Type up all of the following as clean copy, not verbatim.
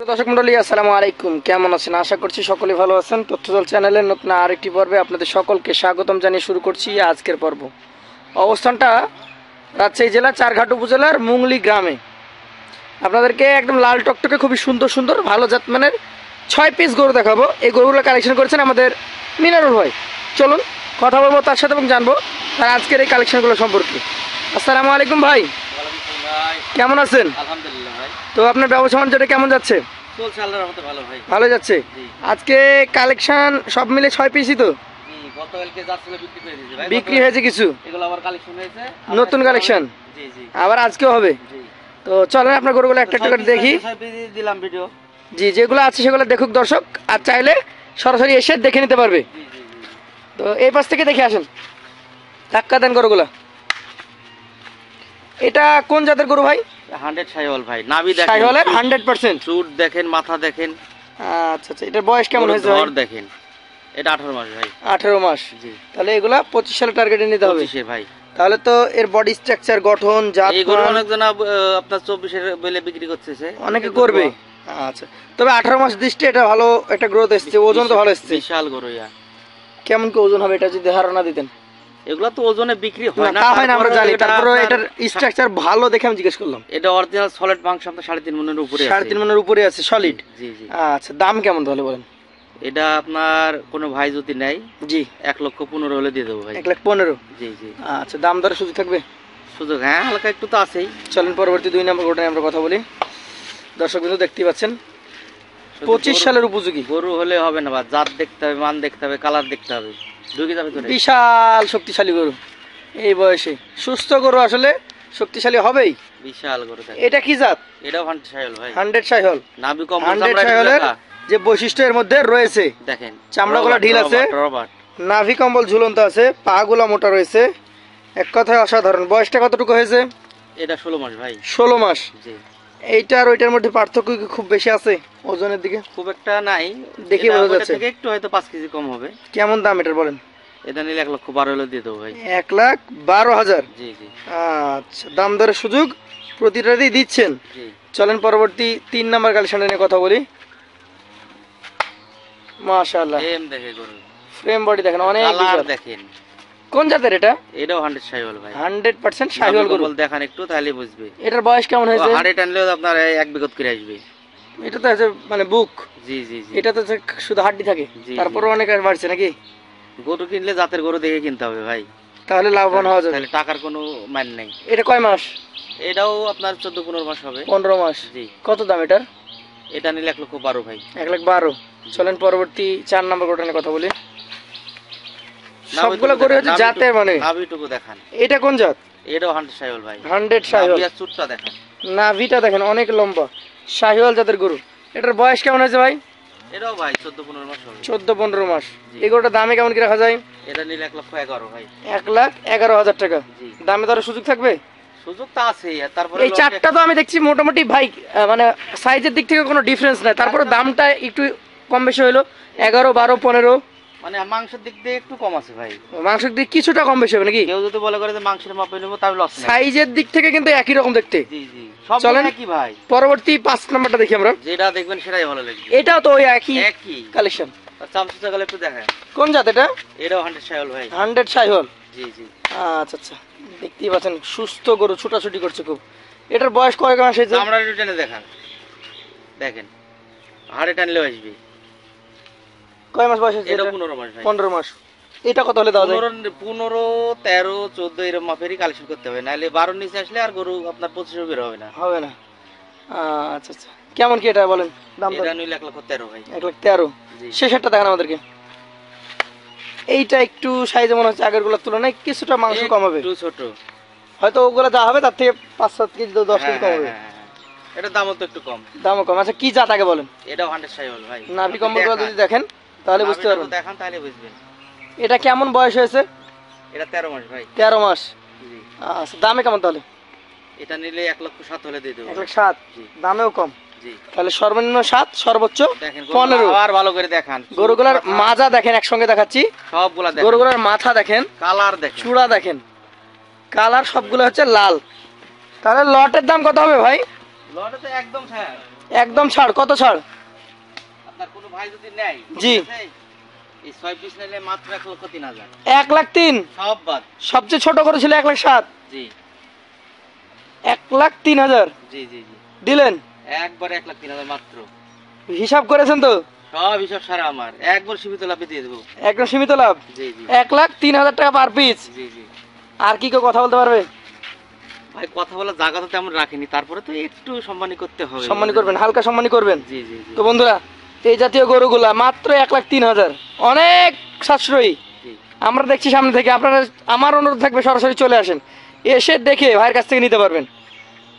দর্শক মন্ডলী আসসালামু আলাইকুম, কেমন আছেন? আশা করছি সকলে ভালো আছেন। তথ্যদল চ্যানেলের নতুন আরেকটি পর্বে আপনাদের সকলকে স্বাগতম জানিয়ে শুরু করছি আজকের পর্ব। অবস্থানটা রাজশাহী জেলা চারঘাট উপজেলার মুংলি গ্রামে। আপনাদেরকে একদম লাল টকটকে খুবই সুন্দর সুন্দর ভালো জাতমানের 6 পিস গরু দেখাবো। এই গরুগুলো কালেকশন করেছেন আমাদের মিনারুল ভাই। চলুন কথা বলবো তার সাথে এবং জানবো তার আজকের এই কালেকশনগুলো সম্পর্কে। আসসালামু আলাইকুম ভাই, কেমন আছেন? আলহামদুলিল্লাহ ভাই। তো আপনার ব্যবসা বাণিজ্যটা কেমন যাচ্ছে? চলছে আল্লাহর রহমতে ভালো ভাই। ভালো যাচ্ছে। আজকে কালেকশন সব মিলে 6 পিসই তো গতকালকে যাচ্ছিল বিক্রি করে দিয়েছে ভাই। বিক্রি হয়েছে কিছু, এগুলো আবার কালেকশন হয়েছে, নতুন কালেকশন। জি জি, আবার আজকেও হবে। জি। তো চলেন আপনার গরুগুলো একটা একটা করে দেখি। দিলাম ভিডিও। জি, যেগুলো আছে সেগুলো দেখুক দর্শক, আর চাইলে সরাসরি এসে দেখে নিতে পারবে। জি জি জি। তো এই পাশ থেকে দেখে আসেন, ধাক্কা দেন গরুগুলো। এটা কোন জাতের গরু ভাই? 100 শাইওয়াল ভাই। নাভি দেখেন, শাইওয়ালের 100%। চুট দেখেন, মাথা দেখেন। আচ্ছা আচ্ছা, এটার বয়স কেমন হয়েছে ভাই? ধর দেখেন, এটা 18 মাস ভাই। 18 মাস। জি। তাহলে এগুলা 25 সালে টার্গেটে নিতে হবে। 25 ভাই। তাহলে তো এর বডি স্ট্রাকচার, গঠন, জাত, এই গরু অনেকজন আপনার 24 এর বেলে বিক্রি করতেছে, অনেকে করবে। আচ্ছা, তবে 18 মাস দৃষ্টি এটা ভালো একটা গ্রোথ এসেছে, ওজন তো ভালো এসেছে। বিশাল গরু ইয়া। কেমন কি ওজন হবে এটা যদি ধারণা দিতেন? এগুলা তো ওজনে বিক্রি হয় না, তা হয় না আমরা জানি, তারপরে এটার স্ট্রাকচার ভালো দেখে আমি জিজ্ঞেস করলাম। এটা অরিজিনাল সলিড মাংস আপনার 3.5 মনের উপরে আছে। 3.5 মনের উপরে আছে, সলিড। জি জি। আচ্ছা, দাম কেমন তাহলে বলেন? এটা আপনার কোনো ভাই যদি নেয়, জি, 1,15,000 হলে দিয়ে দেবো ভাই। 1,15,000। জি জি। আচ্ছা, দাম দরে সুযোগ থাকবে? সুযোগ হ্যাঁ হালকা একটু তো আছেই। চলেন পরবর্তী 2 নম্বর গরুটা নিয়ে আমরা কথা বলি। দর্শক কিন্তু দেখতেই পাচ্ছেন 25 সালের উপযোগী গরু হলে হবে না, বা জাত দেখতে হবে, মান দেখতে হবে, কালার দেখতে হবে, ঢুকে যাবে করে। বিশাল শক্তিশালী গরু, এই বয়সে সুস্থ গরু আসলে শক্তিশালী হবেই। বিশাল গরু। এটা কি জাত? এটাও 100 শাইওয়াল ভাই। 100 শাইওয়াল। নাভি কম 100 শাইওয়ালের যে বৈশিষ্ট্য এর মধ্যে রয়েছে, দেখেন চামড়াগুলো ঢিল আছে, নাভি কম্বল ঝুলন্ত আছে, পা গুলা মোটা রয়েছে, এক কথায় অসাধারণ। বয়সটা কতটুকু হয়েছে? এটা 16 মাস ভাই। 16 মাস। জি। এইটার ওইটার মধ্যে পার্থক্য কি খুব বেশি আছে ওজনের দিকে? খুব একটা নাই, দেখি বোঝা যাচ্ছে। থেকে একটু হয়তো 5 কেজি কম হবে। কেমন দাম এটার বলেন? এটা নিলে 1,12,000 হলে দিয়ে দেবো ভাই। 1,12,000। জি জি। আচ্ছা, দাম দরের সুযোগ প্রতিটাতেই দিচ্ছেন। জি। চলেন পরবর্তী 3 নাম্বার কালেকশন নিয়ে কথা বলি। মাশাআল্লাহ, এম দেখে গরু, ফ্রেম বডি দেখেন, অনেক কালার বিশাল। দেখেন। কোন জাতের এটা? এটাও 100 শাইওয়াল ভাই। 100% শাহিওয়াল গরু। বল দেখান একটু, তাহলে বুঝবে। এটার বয়স কেমন হয়েছে? হাড়ে টানলেও আপনার 1 বিঘত করে আসবে। এটা তো আছে মানে বুক। জি জি জি। এটা তো শুধু হাড্ডি থাকে, জি, তারপরে অনেক আর বাড়ছে নাকি? গরু কিনলে জাতের গরু দেখে কিনতে হবে ভাই, তাহলে লাভবান হওয়া যাবে। তাহলে টাকার কোনো মান নেই। এটা কয় মাস? এটাও আপনার 14-15 মাস হবে। 15 মাস। জি। কত দাম এটার? এটা নিলে 1,12,000 ভাই। 1,12,000। চলেন পরবর্তী 4 নাম্বার গরুটা নিয়ে কথা বলি। সবগুলো গরু হচ্ছে জাতের মানে। নাভিটুকু দেখান। এটা কোন জাত? এটাও 100 শাইওয়াল ভাই। 100 শাহিওয়াল। নাভি আর চুটটা দেখান। নাভিটা দেখেন অনেক লম্বা, শাহিওয়াল জাতের গরু। এটার বয়স কেমন হয়েছে ভাই? এটাও ভাই 14-15 মাস হবে। 14-15 মাস। এই গরুটার দামে কেমন কি রাখা যায়? এটা নিলে 1,11,000 ভাই। 1,11,000 টাকা। জি। দামে দরে সুযোগ থাকবে? সুযোগ তো আছেই, আর তারপরে এই চারটা তো আমি দেখছি মোটামুটি ভাই, মানে সাইজের দিক থেকে কোনো ডিফারেন্স নাই, তারপরে দামটা একটু কম বেশি হলো। 11, 12, 15। মানে মাংসের দিক দিয়ে একটু কম আছে ভাই। মাংসের দিক কিছুটা কম বেশি হবে নাকি? কেউ যদি বলে করে যে মাংসের মাপে নেবো, তাহলে লস নাই। সাইজের দিক থেকে কিন্তু একই রকম দেখতে। জি জি, সব চলেন একই ভাই। পরবর্তী 5 নাম্বারটা দেখি আমরা। যেটা দেখবেন সেটাই ভালো লাগবে। এটাও তো ওই একই একই কালেকশন। চামচা গেলে একটু দেখেন। কোন জাত এটা? এটাও 100 শাইওয়াল ভাই। 100 শাহিওয়াল। জি জি। আচ্ছা আচ্ছা, দেখতেই পাচ্ছেন সুস্থ গরু, ছোটাছুটি করছে খুব। এটার বয়স কয় মাস হয়েছে? আমরা একটু টেনে দেখান, দেখেন হাড়ে টানলেও আসবে। কয় মাস বয়স হয়েছে? এটা 15 মাস ভাই। 15 মাস। এটা কত হলে দাও যায়? 15, 13, 14 এরকম মাপেরই কালেকশন করতে হবে, নাহলে 12 নিচে আসলে আর গরু আপনার 25 বের হবে না। হবে না। আচ্ছা আচ্ছা, কেমন কি এটা বলেন দাম? এটা নিলে 1,13,000 ভাই। 1,13,000। জি। শেষেরটা দেখান আমাদেরকে। এইটা একটু সাইজে মনে হচ্ছে আগের গুলোর তুলনায় কিছুটা মাংস কম হবে, একটু ছোট। হয়তো ওগুলো যা হবে তার থেকে 5-7 কেজি 10 কেজি কম হবে। এটা দামও তো একটু কম। দামও কম। আচ্ছা, কি জাত আগে বলেন? এটাও 100 শাইওয়াল ভাই। নাভি কম্বলগুলো যদি দেখেন তাহলে বুঝতে পারবেন। দেখান তাহলে বুঝবেন। এটা কেমন বয়স হয়েছে? এটা 13 মাস ভাই। 13 মাস। জি। আচ্ছা, দামে কেমন তাহলে? এটা নিলে 1,07,000 হলে দিয়ে দেবো। 1,07,000। জি। দামেও কম। জি। তাহলে সর্বনিম্ন 7, সর্বোচ্চ দেখেন 15। আর ভালো করে দেখান। গরুগুলার মাজা দেখেন, একসঙ্গে দেখাচ্ছি। সবগুলা দেখেন। গরুগুলার মাথা দেখেন, কালার দেখেন, চূড়া দেখেন, কালার সবগুলো হচ্ছে লাল। তাহলে লটের দাম কত হবে ভাই? লটে তো একদম একদম ছাড়, কত ছাড়? আপনার কোনো ভাই যদি নেয়, জি। ঠিক আছে? এই 6 পিস নিলে মাত্র 1,03,000 1,03,000। সব বাদ। সবচেয়ে ছোট করে ছিল 1,07,000। জি 1,03,000 জি জি জি দিলেন। একবারে 1,03,000 মাত্র। হিসাব করেছেন তো? সব হিসাব সারা আমার, একবার সীমিত লাভে দিয়ে দেবো। একদম সীমিত লাভ। জি জি 1,03,000 টাকা পার পিস। জি জি আর কি কেউ কথা বলতে পারবে? ভাই কথা বলার জায়গা তো তেমন রাখিনি, তারপরে তো একটু সম্মানী করতে হবে। সম্মানী করবেন, হালকা সম্মানী করবেন। জি জি জি তো বন্ধুরা, এই জাতীয় গরুগুলা মাত্র 1,03,000, অনেক সাশ্রয়ী। জি আমরা দেখছি সামনে থেকে। আপনারা, আমার অনুরোধ থাকবে সরাসরি চলে আসেন, এসে দেখে ভাইয়ের কাছ থেকে নিতে পারবেন।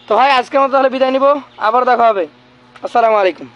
তো ভাই আজকের মতো তাহলে বিদায় নিব, আবার দেখা হবে। আসসালামু আলাইকুম।